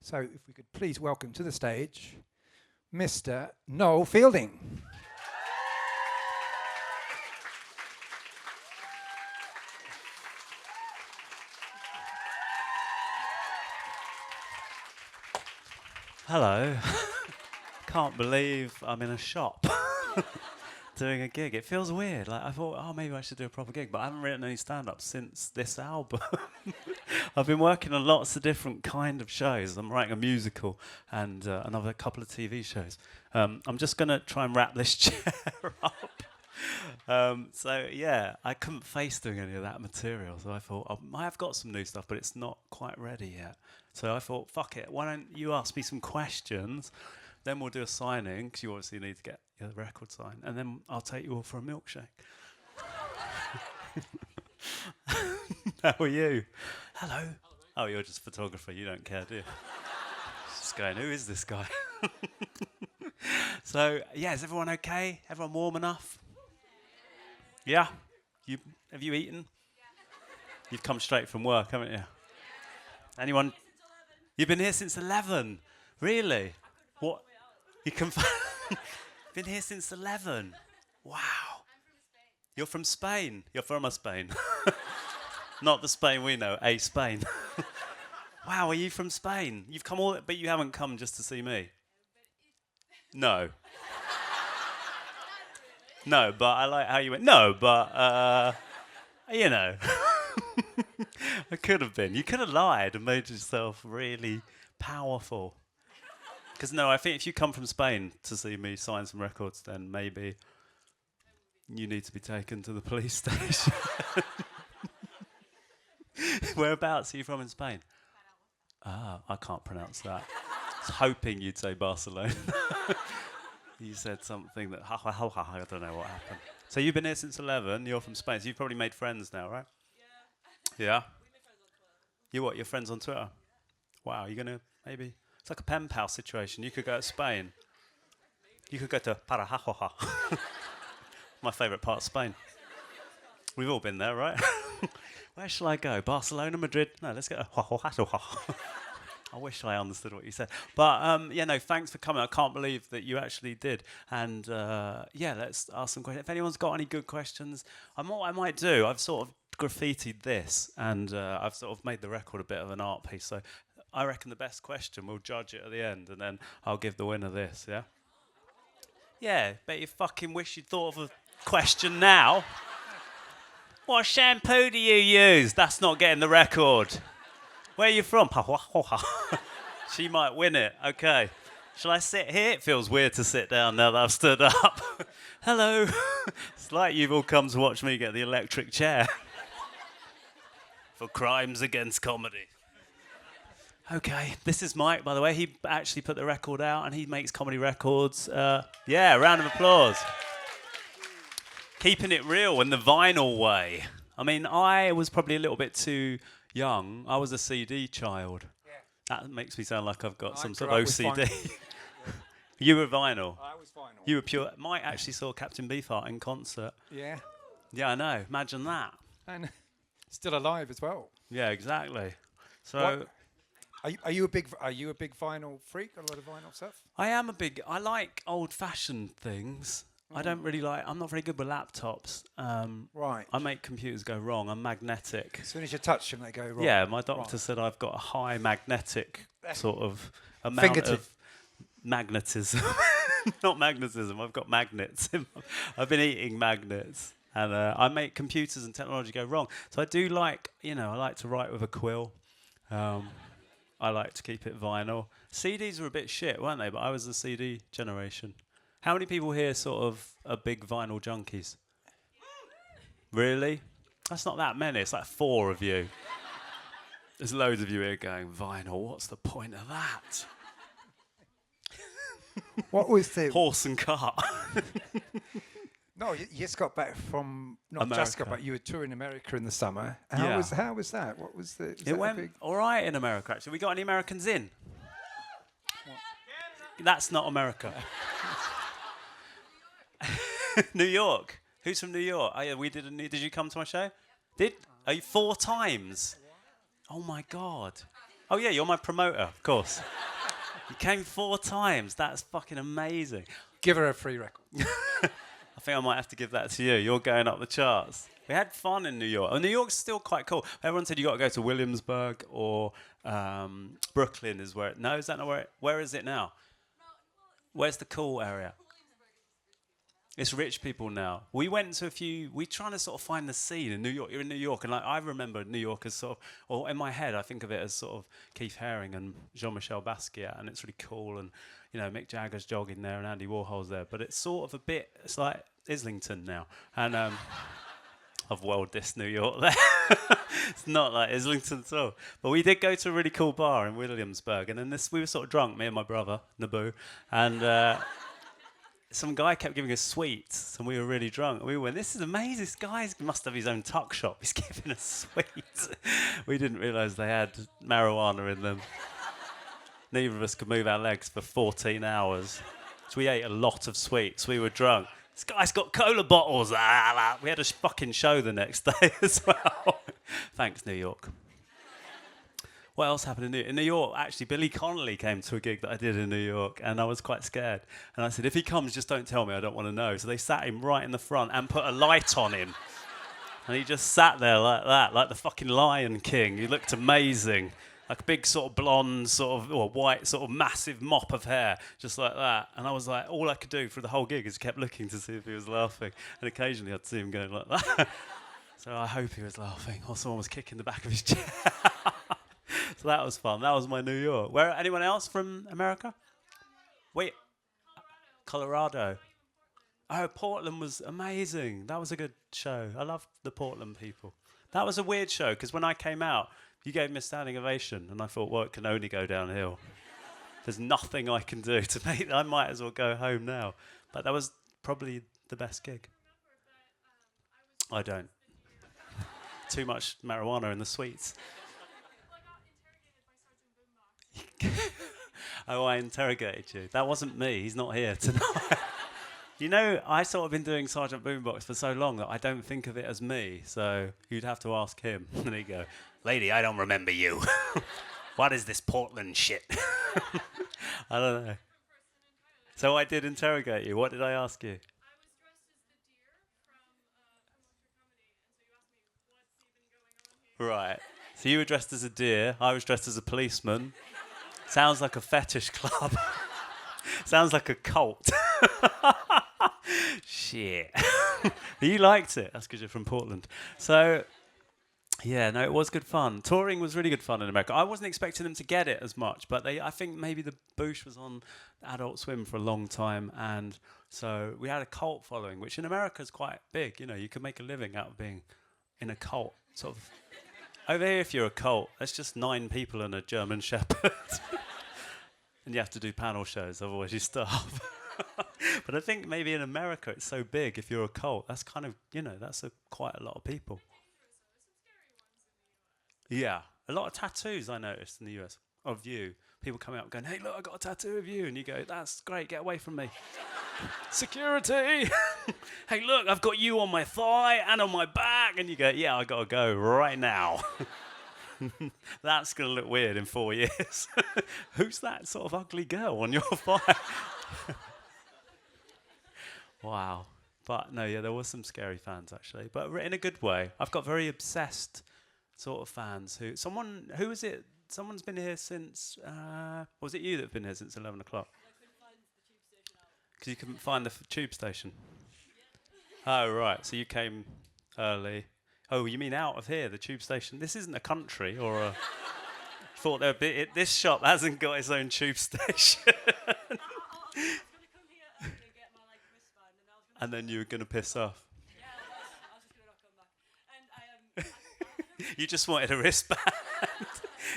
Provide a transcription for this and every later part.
So if we could please welcome to the stage Mr. Noel Fielding. Hello. Can't believe I'm in a shop doing a gig. It feels weird. Like I thought, oh, maybe I should do a proper gig, but I haven't written any stand-up since this album. I've been working on lots of different kind of shows. I'm writing a musical and another couple of TV shows. I'm just going to try and wrap this chair up. So yeah, I couldn't face doing any of that material. So I thought, I have got some new stuff, but it's not quite ready yet. So I thought, fuck it, why don't you ask me some questions, then we'll do a signing, because you obviously need to get your record signed, and then I'll take you all for a milkshake. How are you? Hello. Oh, you're just a photographer, you don't care, do you? Just going, who is this guy? So, yeah, is everyone okay? Everyone warm enough? Yeah? Have you eaten? You've come straight from work, haven't you? Anyone? You've been here since 11? Really? What? You been here since 11? Wow. You're from Spain? You're from Spain. Not the Spain we know, a Spain. Wow, are you from Spain? You've come all, but you haven't come just to see me? No. No, but I like how you went, no, but, you know. I could have been. You could have lied and made yourself really powerful. Because no, I think if you come from Spain to see me sign some records, then maybe you need to be taken to the police station. Whereabouts are you from in Spain? Ah, I can't pronounce that. I was hoping you'd say Barcelona. You said something that, I don't know what happened. So you've been here since 11, you're from Spain, so you've probably made friends now, right? Yeah? You what, your friends on Twitter? Wow, you're going to maybe... It's like a pen pal situation. You could go to Spain. You could go to Parajajoja. My favourite part of Spain. We've all been there, right? Where shall I go? Barcelona, Madrid? No, let's go to Parajajoja. I wish I understood what you said. But, yeah, no, thanks for coming. I can't believe that you actually did. And, yeah, let's ask some questions. If anyone's got any good questions, what I might do, I've sort of graffitied this, and I've sort of made the record a bit of an art piece. So I reckon the best question, we'll judge it at the end, and then I'll give the winner this, yeah? Yeah, bet you fucking wish you'd thought of a question now. What shampoo do you use? That's not getting the record. Where are you from? She might win it. Okay. Shall I sit here? It feels weird to sit down now that I've stood up. Hello. It's like you've all come to watch me get the electric chair. For crimes against comedy. Okay. This is Mike, by the way. He actually put the record out and he makes comedy records. Yeah, round of applause. Keeping it real in the vinyl way. I mean, I was probably a little bit too young. I was a CD child. Yeah. That makes me sound like I've got some sort of OCD. You were vinyl. I was vinyl. You were pure. Mike actually saw Captain Beefheart in concert. Yeah. Yeah, I know. Imagine that. And still alive as well. Yeah, exactly. So, are you a big vinyl freak? A lot of vinyl stuff. I like old-fashioned things. I don't really I'm not very good with laptops. Right. I make computers go wrong. I'm magnetic. As soon as you touch them, they go wrong. Yeah, my doctor said I've got a high magnetic sort of amount of magnetism. Not magnetism, I've got magnets. I've been eating magnets. And I make computers and technology go wrong. So I do I like to write with a quill. I like to keep it vinyl. CDs were a bit shit, weren't they? But I was the CD generation. How many people here sort of are big vinyl junkies? Really? That's not that many. It's like 4 of you. There's loads of you here going, vinyl, what's the point of that? What was the... Horse and cart. No, you just got back from... Not America. Just got back, you were touring America in the summer. How was that? What was the... It went all right in America, actually. We got any Americans in? What? That's not America. New York. Who's from New York? Oh yeah, we did. Did you come to my show? Are you 4 times? Oh my God. Oh yeah, you're my promoter, of course. You came 4 times. That's fucking amazing. Give her a free record. I think I might have to give that to you. You're going up the charts. We had fun in New York. Oh, New York's still quite cool. Everyone said you got to go to Williamsburg or Brooklyn is where. No, is that not where? Where is it now? Where's the cool area? It's rich people now. We went to a few. We're trying to sort of find the scene in New York. You're in New York, and like I remember New York as sort of, or in my head, I think of it as sort of Keith Haring and Jean-Michel Basquiat, and it's really cool. And you know, Mick Jagger's jogging there, and Andy Warhol's there. But it's sort of a bit. It's like Islington now, and I've well dissed New York there. It's not like Islington at all. But we did go to a really cool bar in Williamsburg, and then we were sort of drunk, me and my brother Naboo, and. Some guy kept giving us sweets, and we were really drunk. We went, this is amazing. This guy must have his own tuck shop. He's giving us sweets. We didn't realise they had marijuana in them. Neither of us could move our legs for 14 hours. So we ate a lot of sweets. We were drunk. This guy's got cola bottles. We had a fucking show the next day as well. Thanks, New York. What else happened in New York? Actually, Billy Connolly came to a gig that I did in New York, and I was quite scared. And I said, if he comes, just don't tell me. I don't want to know. So they sat him right in the front and put a light on him. And he just sat there like that, like the fucking Lion King. He looked amazing. Like a big sort of blonde, sort of, or white, sort of massive mop of hair, just like that. And I was like, all I could do for the whole gig is kept looking to see if he was laughing. And occasionally I'd see him going like that. So I hope he was laughing, or someone was kicking the back of his chair. So that was fun. That was my New York. Where? Anyone else from America? Wait, Colorado. Oh, Portland was amazing. That was a good show. I loved the Portland people. That was a weird show because when I came out, you gave me a standing ovation, and I thought, well, it can only go downhill. There's nothing I can do to make. I might as well go home now. But that was probably the best gig. I don't. Too much marijuana in the sweets. Oh, I interrogated you. That wasn't me. He's not here tonight. You know, I sort of been doing Sergeant Boombox for so long that I don't think of it as me. So you'd have to ask him. And he'd go, lady, I don't remember you. What is this Portland shit? I don't know. So I did interrogate you. What did I ask you? Right. So you were dressed as a deer. I was dressed as a policeman. Sounds like a fetish club. Sounds like a cult. Shit. You liked it. That's because you're from Portland. So, yeah, no, it was good fun. Touring was really good fun in America. I wasn't expecting them to get it as much, but I think maybe the Boosh was on Adult Swim for a long time, and so we had a cult following, which in America is quite big. You know, you can make a living out of being in a cult, sort of. Over here, if you're a cult, that's just 9 people and a German Shepherd. And you have to do panel shows, otherwise you starve. But I think maybe in America it's so big, if you're a cult, that's kind of, you know, that's quite a lot of people. Yeah, a lot of tattoos I noticed in the US of you. People coming up going, hey, look, I got a tattoo of you. And you go, that's great, get away from me. Security! Hey, look, I've got you on my thigh and on my back. And you go, yeah, I got to go right now. That's going to look weird in 4 years. Who's that sort of ugly girl on your thigh? Wow. But no, yeah, there was some scary fans actually, but in a good way. I've got very obsessed sort of fans who was it? Someone's been here since, was it you that have been here since 11 o'clock? Because you couldn't find the tube station. Oh, right. So you came early. Oh, you mean out of here, the tube station? This isn't a country or a... Thought there'd be... This shop hasn't got its own tube station. And then you were going to piss off. Yeah, I was just going to not come back. And you just wanted a wristband.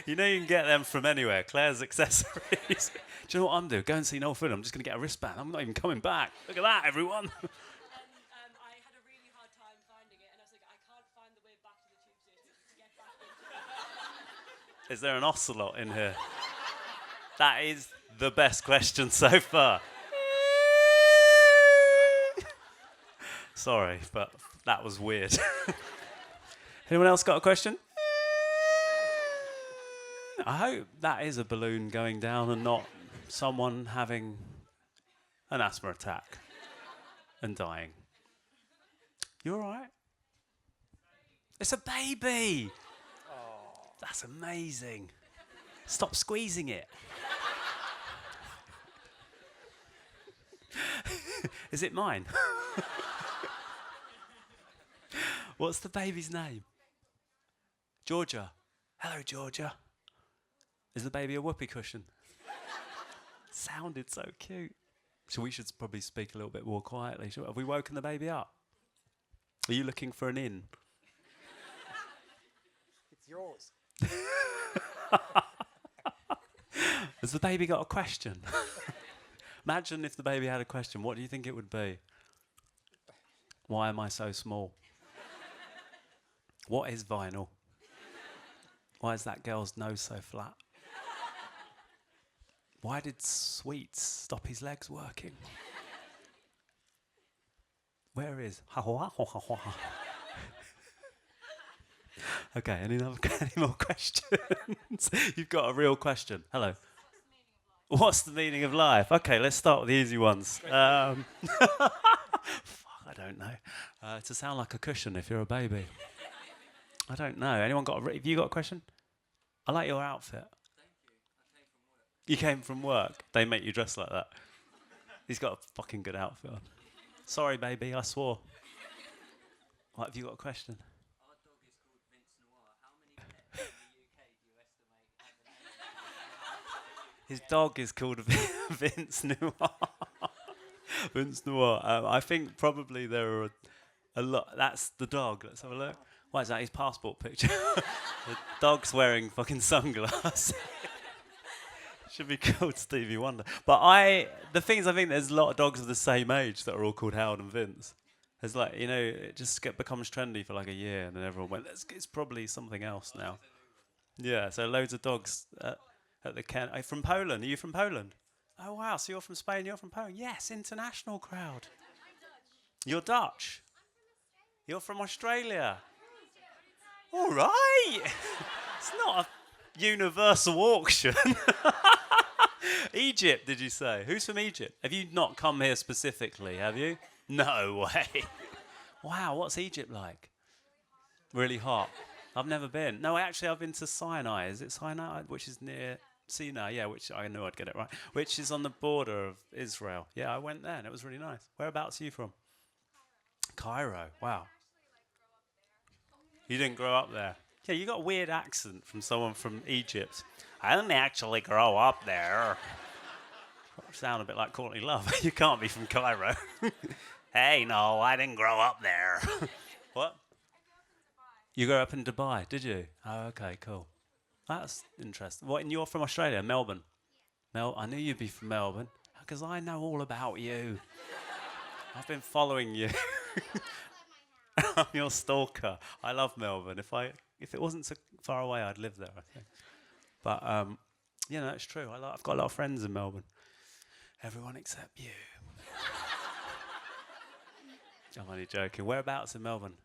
You know you can get them from anywhere. Claire's Accessories. Do you know what I'm doing? Go and see Noel. I'm just going to get a wristband. I'm not even coming back. Look at that, everyone. And I had a really hard time finding it. And I was like, I can't find the way back to the tube station to get back into it. Is there an ocelot in here? That is the best question so far. Sorry, but that was weird. Anyone else got a question? I hope that is a balloon going down and not someone having an asthma attack and dying. You all right? It's a baby. Oh. That's amazing. Stop squeezing it. Is it mine? What's the baby's name? Georgia. Hello, Georgia. Is the baby a whoopee cushion? Sounded so cute. So we should probably speak a little bit more quietly. Have we woken the baby up? Are you looking for an in? It's yours. Has the baby got a question? Imagine if the baby had a question. What do you think it would be? Why am I so small? What is vinyl? Why is that girl's nose so flat? Why did Sweets stop his legs working? Where is? Okay, any more questions? You've got a real question. Hello. What's the meaning of life? Okay, let's start with the easy ones. I don't know. To sound like a cushion if you're a baby. I don't know. Anyone got? Have you got a question? I like your outfit. You came from work. They make you dress like that. He's got a fucking good outfit on. Sorry, baby, I swore. What, have you got a question? Our dog is called Vince Noir. How many pets in the UK do you estimate have His dog is called Vince Noir. Vince Noir. I think probably there are a lot. That's the dog. Let's have a look. Why is that his passport picture? The dog's wearing fucking sunglasses. Should be called Stevie Wonder. But the thing is, I think there's a lot of dogs of the same age that are all called Howard and Vince. It's like, you know, it just becomes trendy for like a year, and then everyone went, it's probably something else now. Yeah, so loads of dogs at the Ken. From Poland. Are you from Poland? Oh, wow. So you're from Spain, you're from Poland. Yes, international crowd. You're Dutch. You're from Australia. All right. It's not a universal auction. Egypt, did you say? Who's from Egypt? Have you not come here specifically, have you? No way. Wow, what's Egypt like? Really hot. I've never been. No, actually, I've been to Sinai. Is it Sinai? Which is near Sinai, yeah, which I knew I'd get it right. Which is on the border of Israel. Yeah, I went there and it was really nice. Whereabouts are you from? Cairo. Wow. You didn't grow up there? Yeah, you got a weird accent from someone from Egypt. I didn't actually grow up there. Sound a bit like Courtney Love. You can't be from Cairo. Hey, no, I didn't grow up there. What? You grew up in Dubai, did you? Oh, okay, cool. That's interesting. What? And you're from Australia, Melbourne? I knew you'd be from Melbourne because I know all about you. I've been following you. I'm your stalker. I love Melbourne. If it wasn't so far away, I'd live there, I think. But you know, it's true. I've got a lot of friends in Melbourne. Everyone except you. I'm only joking. Whereabouts in Melbourne?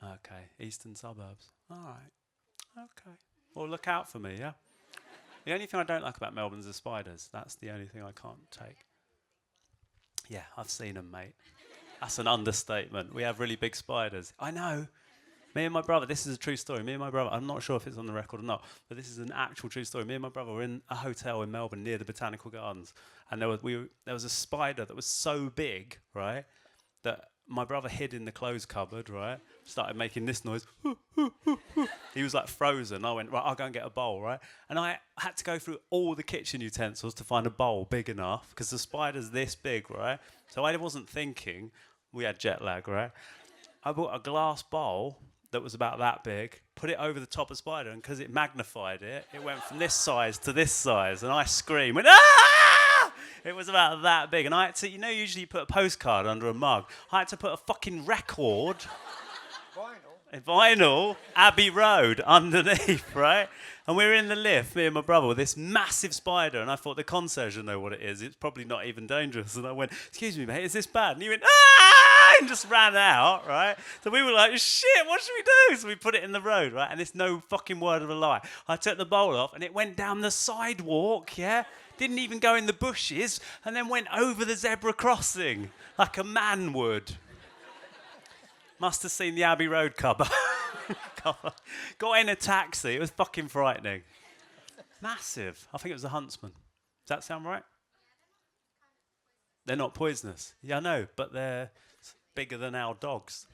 Okay, eastern suburbs. All right. Okay. Well, look out for me, yeah? The only thing I don't like about Melbourne is the spiders. That's the only thing I can't take. Yeah, I've seen them, mate. That's an understatement. We have really big spiders. I know. Me and my brother, this is a true story. Me and my brother, I'm not sure if it's on the record or not, but this is an actual true story. Me and my brother were in a hotel in Melbourne near the Botanical Gardens, and there was a spider that was so big, right, that my brother hid in the clothes cupboard, right, started making this noise. He was like frozen. I went, right, I'll go and get a bowl, right? And I had to go through all the kitchen utensils to find a bowl big enough, because the spider's this big, right? So I wasn't thinking. We had jet lag, right? I bought a glass bowl that was about that big, put it over the top of the spider, and because it magnified it, it went from this size to this size, and I screamed, went, ah! It was about that big, and I had to, you know, usually you put a postcard under a mug. I had to put a fucking record, vinyl, Abbey Road underneath, right? And we were in the lift, me and my brother, with this massive spider, and I thought the concierge will know what it is. It's probably not even dangerous. And I went, excuse me, mate, is this bad? And he went, ah! and just ran out, right? So we were like, shit, what should we do? So we put it in the road, right? And it's no fucking word of a lie. I took the bowl off and it went down the sidewalk, yeah? Didn't even go in the bushes and then went over the zebra crossing like a man would. Must have seen the Abbey Road cover. Got in a taxi. It was fucking frightening. Massive. I think it was a huntsman. Does that sound right? They're not poisonous. Yeah, I know, but they're bigger than our dogs.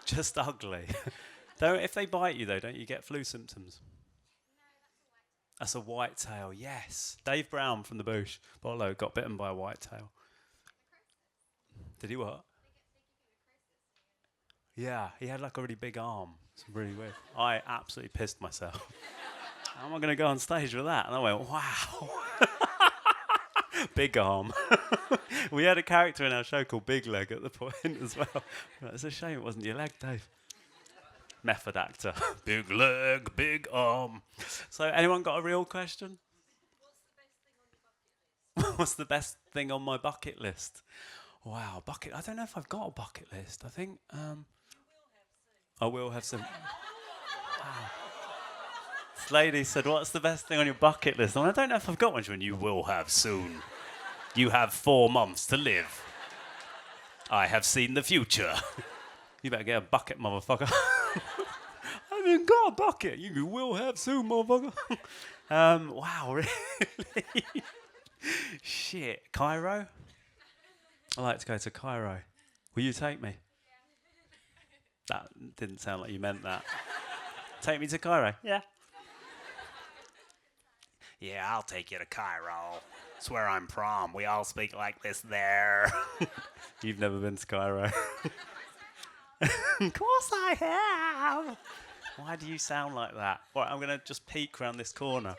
Just ugly. If they bite you, though, don't you get flu symptoms? That's a whitetail, yes. Dave Brown from the Boosh, Bolo, got bitten by a whitetail. Did he what? Yeah, he had like a really big arm. It's really weird. I absolutely pissed myself. How am I going to go on stage with that? And I went, wow. Big arm. We had a character in our show called Big Leg at the point as well. It's a shame it wasn't your leg, Dave. Method actor. Big leg, big arm. So anyone got a real question? What's the best thing on my bucket list? Wow, bucket. I don't know if I've got a bucket list. I think I will have some. Wow. This lady said, what's the best thing on your bucket list? And I don't know if I've got one. She went, you will have soon. You have 4 months to live. I have seen the future. You better get a bucket, motherfucker. I haven't got a bucket. You will have soon, motherfucker. Wow, really? Shit. Cairo? I like to go to Cairo. Will you take me? That didn't sound like you meant that. Take me to Cairo? Yeah. Yeah, I'll take you to Cairo. It's where I'm from. We all speak like this there. You've never been to Cairo? Of course I have. Why do you sound like that? Right, I'm going to just peek around this corner.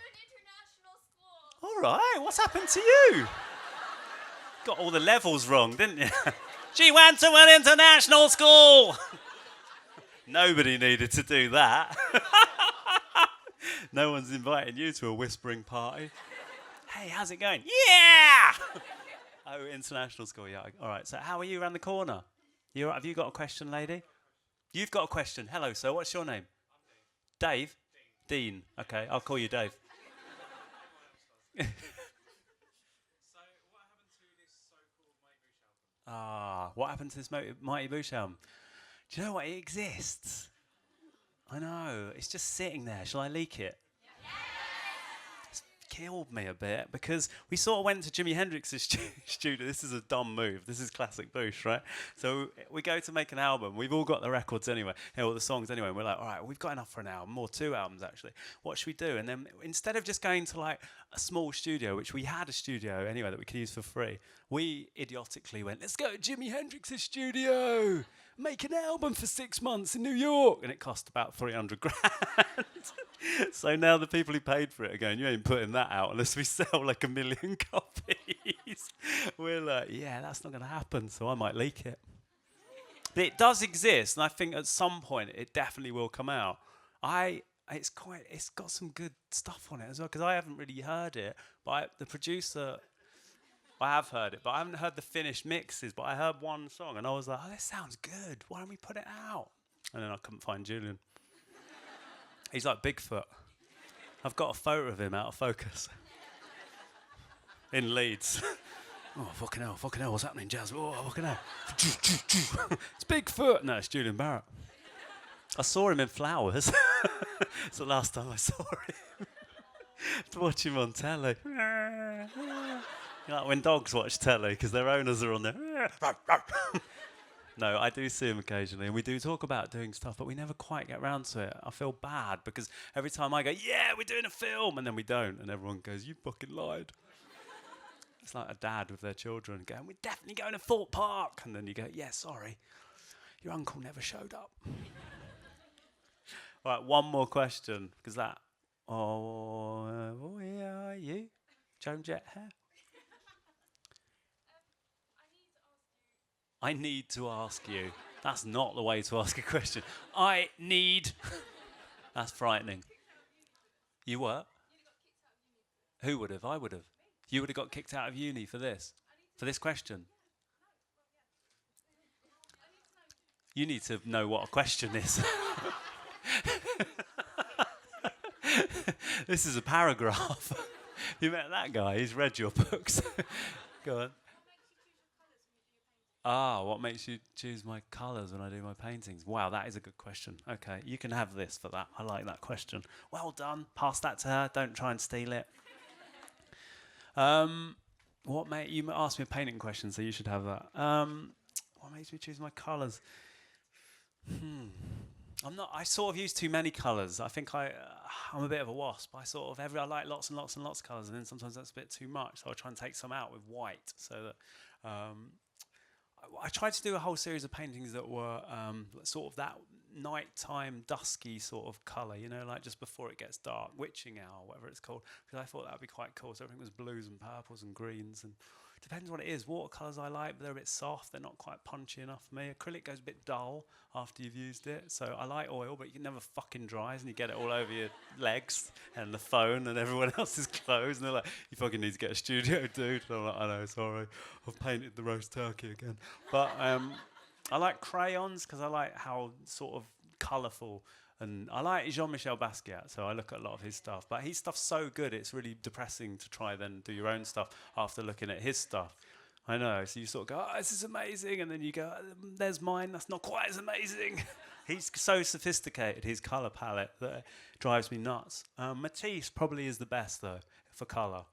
All right, what's happened to you? Got all the levels wrong, didn't you? She went to an international school. Nobody needed to do that. No one's inviting you to a whispering party. Hey, how's it going? Yeah! Oh, international school, yeah. All right, so how are you around the corner? You all right? Have you got a question, lady? You've got a question. Hello, sir. What's your name? Dave? Dean. Okay, I'll call you Dave. What happened to this Mighty Boosh album? Do you know what? It exists. I know. It's just sitting there. Shall I leak it? It's killed me a bit because we sort of went to Jimi Hendrix's studio. This is a dumb move. This is classic Boosh, right? So we go to make an album. We've all got the records anyway, all the songs anyway. And we're like, all right, we've got enough for an album, or 2 albums actually. What should we do? And then instead of just going to like a small studio, which we had a studio anyway that we could use for free, we idiotically went, let's go to Jimi Hendrix's studio. Make an album for 6 months in New York. And it cost about 300 grand. So now the people who paid for it are going, you ain't putting that out unless we sell like 1 million copies. We're like, yeah, that's not going to happen. So I might leak it. But it does exist. And I think at some point it definitely will come out. It's got some good stuff on it as well. Because I haven't really heard it. But the producer... I have heard it, but I haven't heard the finished mixes. But I heard one song, and I was like, "Oh, this sounds good. Why don't we put it out?" And then I couldn't find Julian. He's like Bigfoot. I've got a photo of him out of focus in Leeds. Oh, fucking hell, what's happening, Jazz? Oh, fucking hell. It's Bigfoot. No, it's Julian Barrett. I saw him in Flowers. It's the last time I saw him. To watch him on telly. Like when dogs watch telly because their owners are on there. No, I do see him occasionally, and we do talk about doing stuff, but we never quite get around to it. I feel bad because every time I go, yeah, we're doing a film, and then we don't, and everyone goes, you fucking lied. It's like a dad with their children going, we're definitely going to Thorpe Park, and then you go, yeah, sorry, your uncle never showed up. All right, one more question, because that, yeah, you? Joan Jett hair? I need to ask you. That's not the way to ask a question. I need. That's frightening. You what? Who would have? I would have. You would have got kicked out of uni for this? For this question? You need to know what a question is. This is a paragraph. You met that guy, he's read your books. Go on. What makes you choose my colours when I do my paintings? Wow, that is a good question. Okay, you can have this for that. I like that question. Well done. Pass that to her. Don't try and steal it. You asked me a painting question, so you should have that. What makes me choose my colours? I sort of use too many colours. I think I'm a bit of a wasp. I like lots and lots and lots of colours, and then sometimes that's a bit too much. So I try and take some out with white, so that I tried to do a whole series of paintings that were sort of that nighttime, dusky sort of colour, like just before it gets dark, witching hour, whatever it's called, because I thought that would be quite cool. So everything was blues and purples and greens, and depends what it is. Watercolours I like, but they're a bit soft. They're not quite punchy enough for me. Acrylic goes a bit dull after you've used it. So I like oil, but it never fucking dries, and you get it all over your legs and the phone and everyone else's clothes. And they're like, you fucking need to get a studio, dude. And I'm like, I know, sorry. I've painted the roast turkey again. But I like crayons because I like how sort of colourful. And I like Jean-Michel Basquiat, so I look at a lot of his stuff. But his stuff's so good, it's really depressing to try then do your own stuff after looking at his stuff. I know, so you sort of go, oh, this is amazing, and then you go, there's mine, that's not quite as amazing. He's so sophisticated, his colour palette, that it drives me nuts. Matisse probably is the best, though, for colour.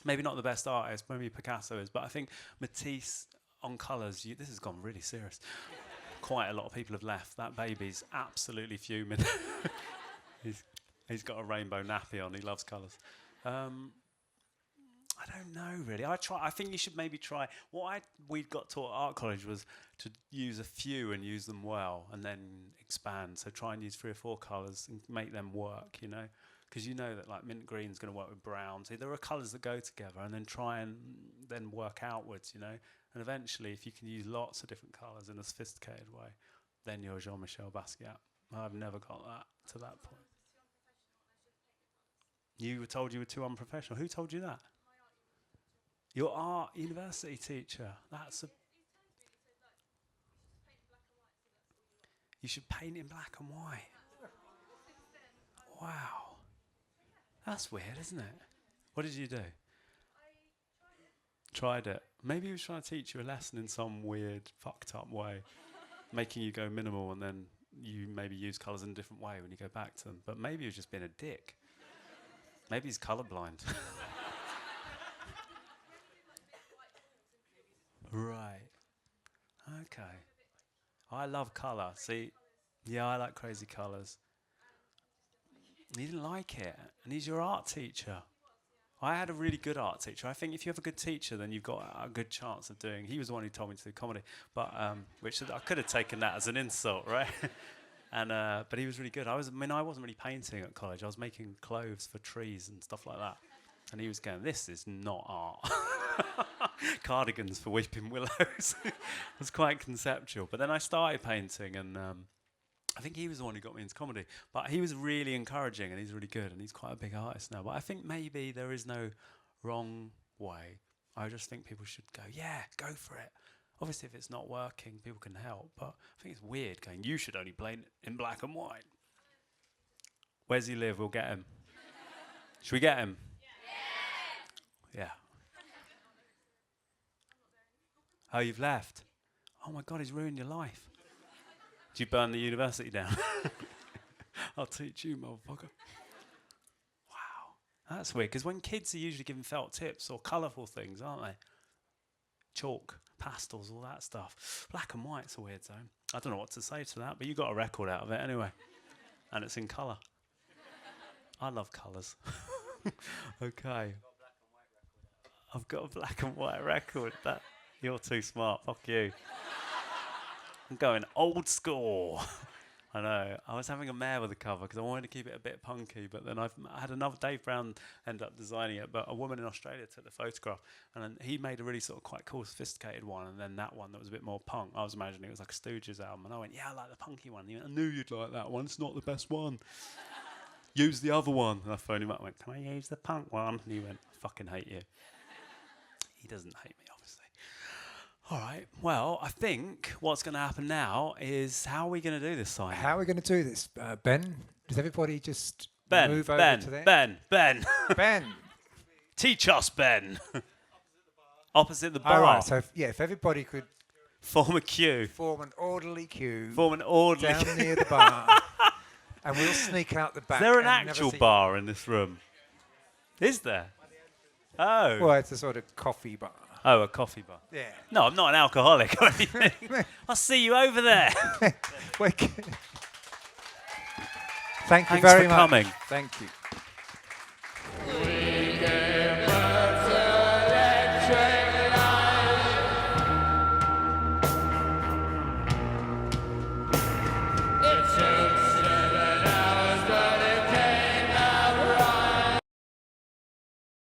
Maybe not the best artist, maybe Picasso is, but I think Matisse on colours, this has gone really serious. Quite a lot of people have left. That baby's absolutely fuming. he's got a rainbow nappy on. He loves colours. I don't know really. I think you should maybe try. We'd got taught at art college was to use a few and use them well, and then expand. So try and use 3 or 4 colours and make them work. Because that like mint green's going to work with brown. So there are colours that go together, and then try and then work outwards. And eventually, if you can use lots of different colours in a sophisticated way, then you're Jean-Michel Basquiat. I've never got that to that point. You were told you were too unprofessional. Who told you that? Your art university teacher. You should paint in black and white. Wow. That's weird, isn't it? What did you do? Tried it. Maybe he was trying to teach you a lesson in some weird, fucked up way, making you go minimal, and then you maybe use colours in a different way when you go back to them. But maybe he was just being a dick. Maybe he's colourblind. Right. Okay. I love colour. See, yeah, I like crazy colours. He didn't like it, and he's your art teacher. I had a really good art teacher. I think if you have a good teacher, then you've got a good chance of doing. He was the one who told me to do comedy, but which I could have taken that as an insult, right? But he was really good. I wasn't really painting at college. I was making clothes for trees and stuff like that. And he was going, "This is not art." Cardigans for weeping willows. It was quite conceptual. But then I started painting, and I think he was the one who got me into comedy. But he was really encouraging, and he's really good, and he's quite a big artist now. But I think maybe there is no wrong way. I just think people should go, yeah, go for it. Obviously, if it's not working, people can help. But I think it's weird going, you should only play in black and white. Where's he live? We'll get him. Should we get him? Yeah. Oh, you've left? Oh my God, he's ruined your life. Did you burn the university down? I'll teach you, motherfucker. Wow. That's weird, because when kids are usually given felt tips or colourful things, aren't they? Chalk, pastels, all that stuff. Black and white's a weird zone. I don't know what to say to that, but you got a record out of it anyway. And it's in colour. I love colours. Okay. I've got a black and white record. You're too smart. Fuck you. I'm going old school. I know. I was having a mare with the cover because I wanted to keep it a bit punky, but then I had another Dave Brown end up designing it, but a woman in Australia took the photograph, and then he made a really sort of quite cool, sophisticated one, and then that one that was a bit more punk. I was imagining it was like a Stooges album, and I went, yeah, I like the punky one. He went, I knew you'd like that one. It's not the best one. Use the other one. And I phoned him up and went, can I use the punk one? And he went, I fucking hate you. He doesn't hate me, obviously. All right. Well, I think what's going to happen now is how are we going to do this signing? How are we going to do this, Ben? Does everybody just Ben, move over Ben, to there? Ben, Ben. teach us, Ben. Opposite the All bar. right. So if everybody could Form a queue. form an orderly queue Form an orderly. down near the bar, and we'll sneak out the back. Is there an and never actual see- bar in this room? Is there? Oh. Well, it's a sort of coffee bar. Oh, a coffee bar. Yeah. No, I'm not an alcoholic or anything. I'll see you over there. Thank you Thanks very for much. coming. Thank you.